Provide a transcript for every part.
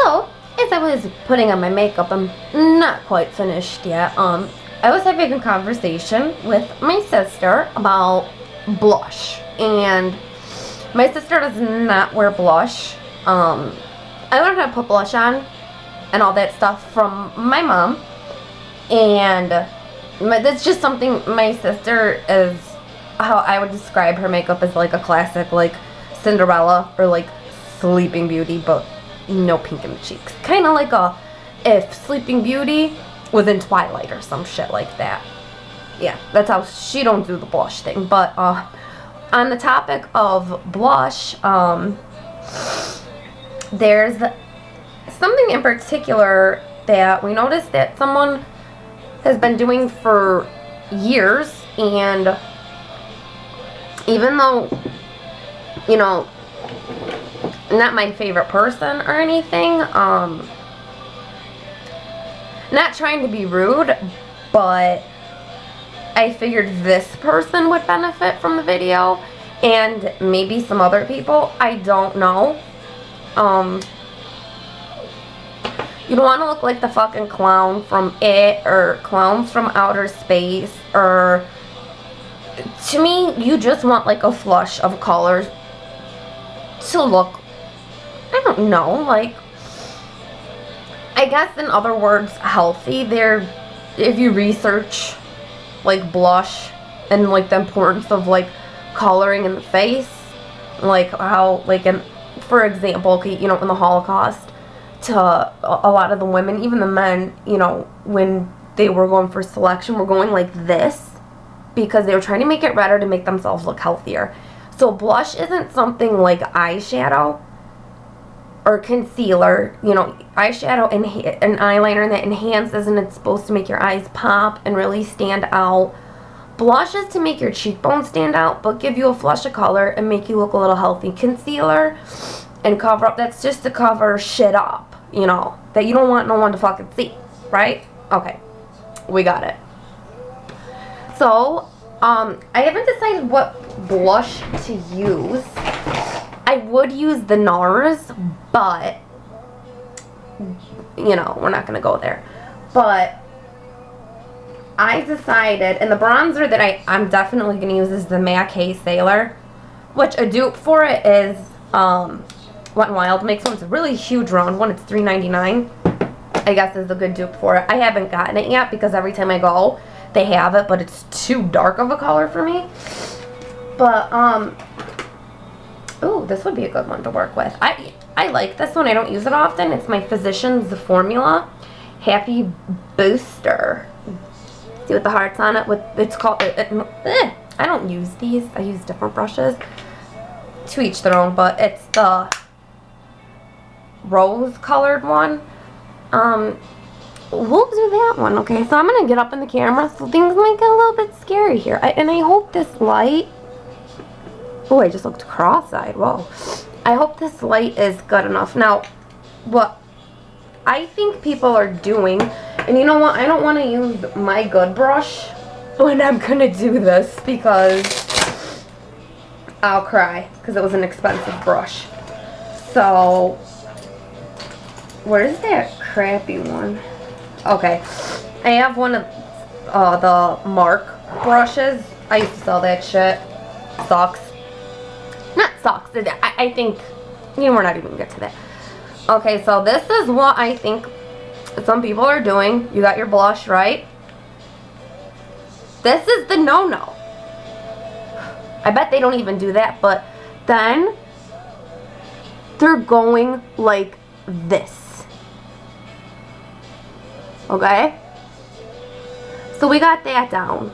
So, as I was putting on my makeup, I'm not quite finished yet. I was having a conversation with my sister about blush, and my sister does not wear blush. I learned how to put blush on and all that stuff from my mom, and that's just something my sister is, how I would describe her makeup as like a classic, like Cinderella or like Sleeping Beauty, but no pink in the cheeks. Kind of like if Sleeping Beauty was in Twilight or some shit like that. Yeah, that's how she don't do the blush thing. But on the topic of blush, there's something in particular that we noticed that someone has been doing for years, and even though, you know, not my favorite person or anything, not trying to be rude, but I figured this person would benefit from the video, and maybe some other people, I don't know. You don't want to look like the fucking clown from It, or Clowns from Outer Space, or, to me, you just want like a flush of colors to look, I don't know, like, I guess in other words, healthy. If you research like blush and like the importance of like coloring in the face, like how, like, for example, okay, you know, in the Holocaust, to a lot of the women, even the men, you know, when they were going for selection, were going like this because they were trying to make it redder to make themselves look healthier. So blush isn't something like eyeshadow or concealer, you know, eyeshadow and an eyeliner that enhances, and it's supposed to make your eyes pop and really stand out. Blush is to make your cheekbones stand out, but give you a flush of color and make you look a little healthy. Concealer and cover up, that's just to cover shit up, you know, that you don't want no one to fucking see, right? Okay, we got it. So, I haven't decided what blush to use. I would use the NARS, but, you know, we're not going to go there. But I decided, and the bronzer that I'm definitely going to use is the MAC Hey Sailor, which a dupe for it is Wet n Wild makes one. It's a really huge round one. It's $3.99. I guess is a good dupe for it. I haven't gotten it yet because every time I go, they have it, but it's too dark of a color for me. But, ooh, this would be a good one to work with. I like this one. I don't use it often. It's my Physicians Formula Happy Booster. See with the hearts on it? It's called, I don't use these. I use different brushes. To each their own, but it's the rose colored one. We'll do that one. Okay, so I'm going to get up in the camera, so things might get a little bit scary here. And I hope this light... Oh, I just looked cross-eyed. Whoa. I hope this light is good enough. Now, what I think people are doing, and you know what? I don't want to use my good brush when I'm going to do this because I'll cry because it was an expensive brush. So, where's that crappy one? Okay. I have one of the Mark brushes. I used to sell that shit. Sucks. Not sucks. I think, you know, we're not even going to get to that. Okay, so this is what I think some people are doing. You got your blush, right? This is the no-no. I bet they don't even do that, but then they're going like this. Okay? So we got that down.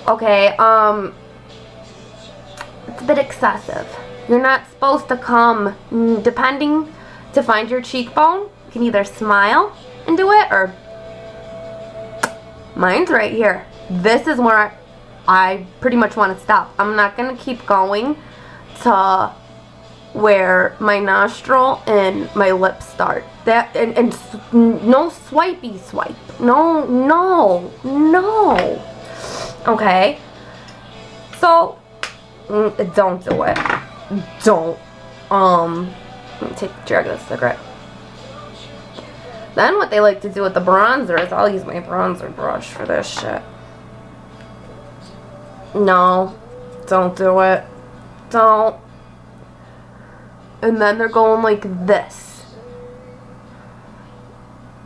Okay, it's a bit excessive. You're not supposed to come, depending, to find your cheekbone. You can either smile and do it, or mine's right here. This is where I pretty much want to stop. I'm not going to keep going to where my nostril and my lips start. That and no swipey swipe. No, no, no. Okay. So don't do it. Don't. Let me take the drag of the cigarette. Then what they like to do with the bronzer is, I'll use my bronzer brush for this shit. No, don't do it. Don't. And then they're going like this.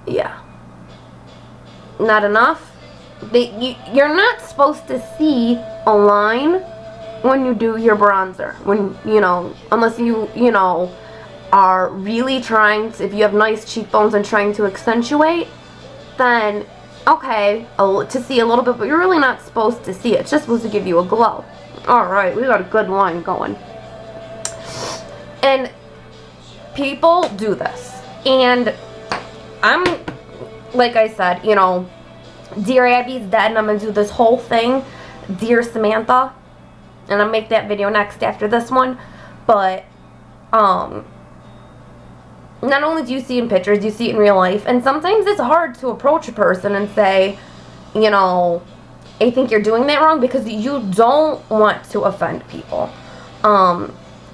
Yeah. Not enough. You're not supposed to see a line when you do your bronzer. When, you know, unless you know, are really trying to, if you have nice cheekbones and trying to accentuate, then okay, to see a little bit, but you're really not supposed to see it. It's just supposed to give you a glow. Alright, we got a good line going. And people do this. And I'm, like I said, you know, Dear Abby's dead, and I'm going to do this whole thing, Dear Samantha, and I'll make that video next after this one. But, not only do you see it in pictures, you see it in real life, and sometimes it's hard to approach a person and say, you know, I think you're doing that wrong, because you don't want to offend people.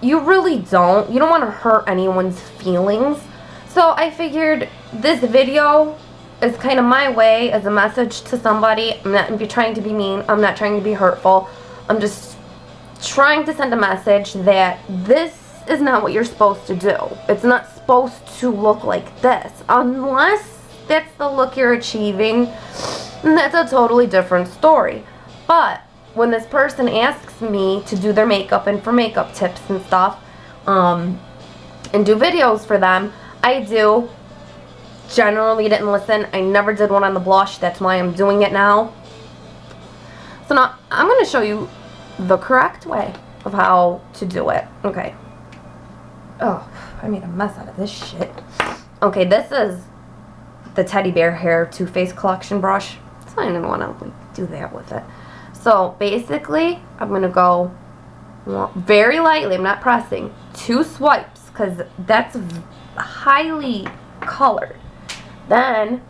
You really don't. You don't want to hurt anyone's feelings. So I figured this video is kind of my way as a message to somebody. I'm not trying to be mean. I'm not trying to be hurtful. I'm just trying to send a message that this is not what you're supposed to do. It's not supposed to look like this. Unless that's the look you're achieving, and that's a totally different story. But when this person asks me to do their makeup and for makeup tips and stuff, and do videos for them, I do. Generally didn't listen. I never did one on the blush. That's why I'm doing it now. So now I'm going to show you the correct way of how to do it. Okay. Oh, I made a mess out of this shit. Okay, this is the Teddy Bear Hair Too Faced Collection brush. So I didn't want to like, do that with it. So basically, I'm going to go very lightly. I'm not pressing. 2 swipes, because that's highly colored. Then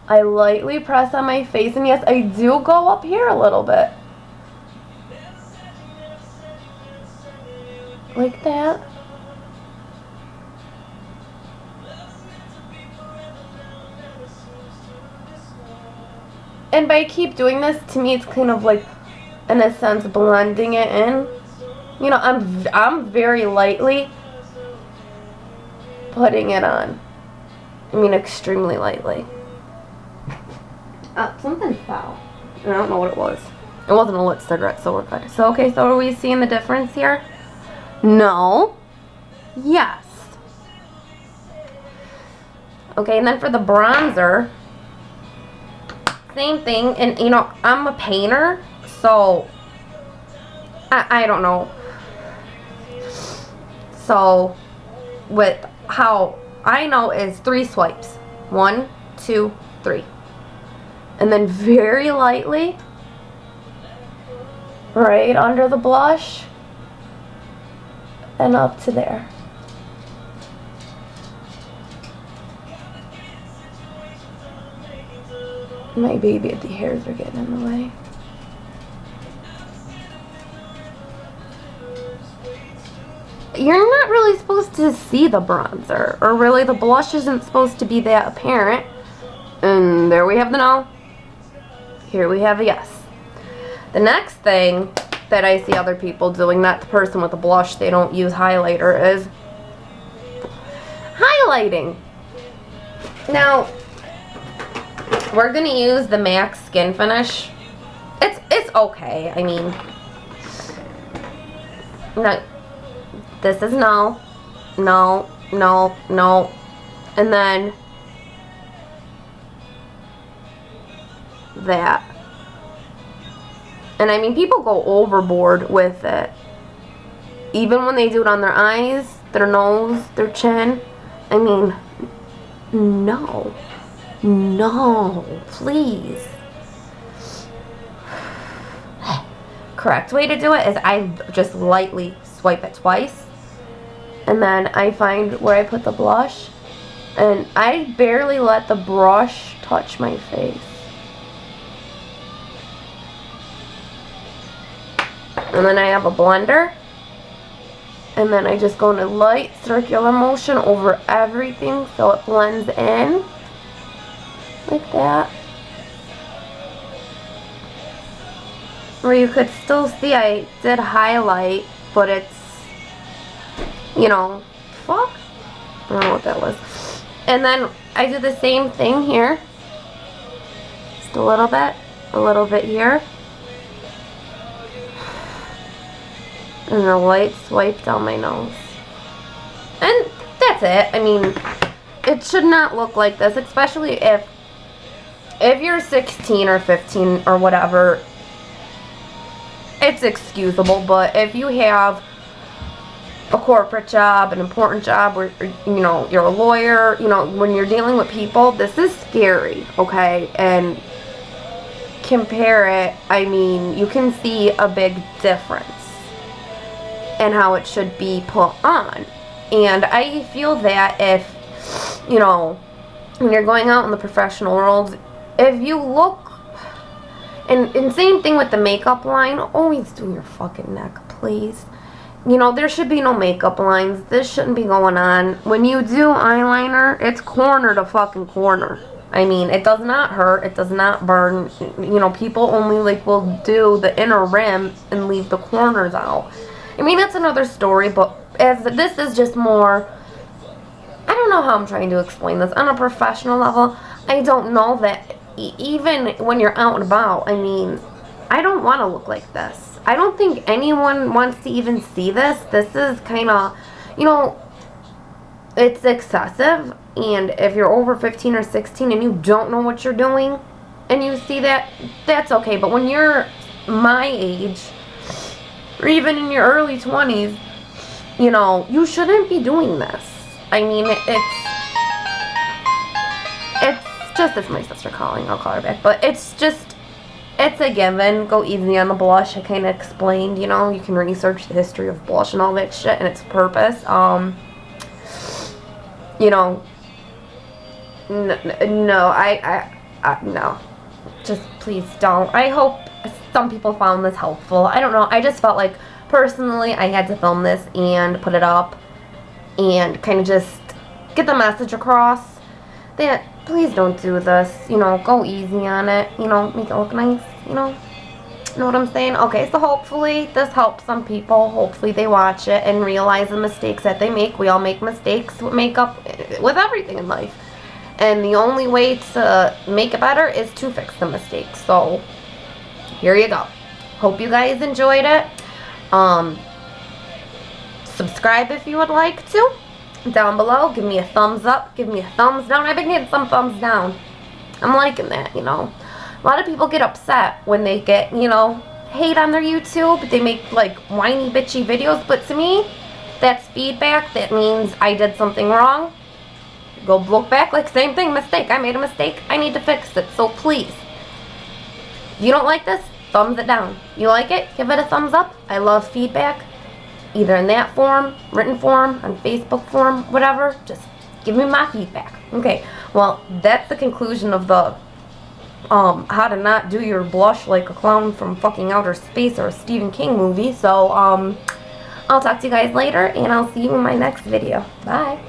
I lightly press on my face, and yes, I do go up here a little bit. Like that. And by keep doing this, to me it's kind of like, in a sense, blending it in. You know, I'm very lightly putting it on. I mean, extremely lightly. Something fell. I don't know what it was. It wasn't a lit cigarette, so we're good. So, okay, so are we seeing the difference here? No. Yes. Okay, and then for the bronzer, same thing. And, you know, I'm a painter, so I don't know. So, with how I know is 3 swipes. 1, 2, 3. And then very lightly, right under the blush, and up to there. My baby, the hairs are getting in the way. You're not really supposed to see the bronzer, or really the blush isn't supposed to be that apparent. And there we have the no. Here we have a yes. The next thing that I see other people doing, not the person with the blush, they don't use highlighter, is highlighting. Now, we're going to use the MAC Skin Finish. It's okay. I mean, no, this is no, no, no, no, and then that. And I mean, people go overboard with it. Even when they do it on their eyes, their nose, their chin. I mean, no. No, please. Correct way to do it is I just lightly swipe it twice. And then I find where I put the blush. And I barely let the brush touch my face. And then I have a blender. And then I just go in a light circular motion over everything so it blends in. Like that. Where you could still see I did highlight, but it's, you know, fuck? I don't know what that was. And then I do the same thing here. Just a little bit here. And the light swipe down my nose. And that's it. I mean, it should not look like this, especially if you're 16 or 15 or whatever. It's excusable, but if you have a corporate job, an important job, or you know, you're a lawyer, you know, when you're dealing with people, this is scary, okay? And compare it, I mean, you can see a big difference in how it should be put on. And I feel that if, you know, when you're going out in the professional world, if you look, and same thing with the makeup line, always do your fucking neck, please. You know, there should be no makeup lines. This shouldn't be going on. When you do eyeliner, it's corner to fucking corner. I mean, it does not hurt. It does not burn. You know, people only, like, will do the inner rim and leave the corners out. I mean, that's another story, but as this is just more, I don't know how I'm trying to explain this. On a professional level, I don't know that even when you're out and about, I mean, I don't want to look like this. I don't think anyone wants to even see this. This is kind of, you know, it's excessive. And if you're over 15 or 16 and you don't know what you're doing and you see that, that's okay. But when you're my age, or even in your early 20s, you know, you shouldn't be doing this. I mean, it's just, it's my sister calling. I'll call her back. But it's just, it's a given. Go easy on the blush. I kind of explained, you know, you can research the history of blush and all that shit and its purpose. You know, no, no. Just please don't. I hope some people found this helpful. I don't know. I just felt like, personally, I had to film this and put it up and kind of just get the message across that please don't do this. You know, go easy on it. You know, make it look nice. You know what I'm saying? Okay, so hopefully this helps some people. Hopefully they watch it and realize the mistakes that they make. We all make mistakes with makeup, with everything in life. And the only way to make it better is to fix the mistakes. So, here you go. Hope you guys enjoyed it. Subscribe if you would like to. Down below, give me a thumbs up, give me a thumbs down. I've been getting some thumbs down. I'm liking that, you know. A lot of people get upset when they get, you know, hate on their YouTube. They make, like, whiny, bitchy videos. But to me, that's feedback. That means I did something wrong. Go look back, like, same thing, mistake. I made a mistake. I need to fix it. So please, if you don't like this, thumbs it down. You like it? Give it a thumbs up. I love feedback. Either in that form, written form, on Facebook form, whatever. Just give me my feedback. Okay, well, that's the conclusion of the how to not do your blush like a clown from fucking outer space or a Stephen King movie. So, I'll talk to you guys later, and I'll see you in my next video. Bye.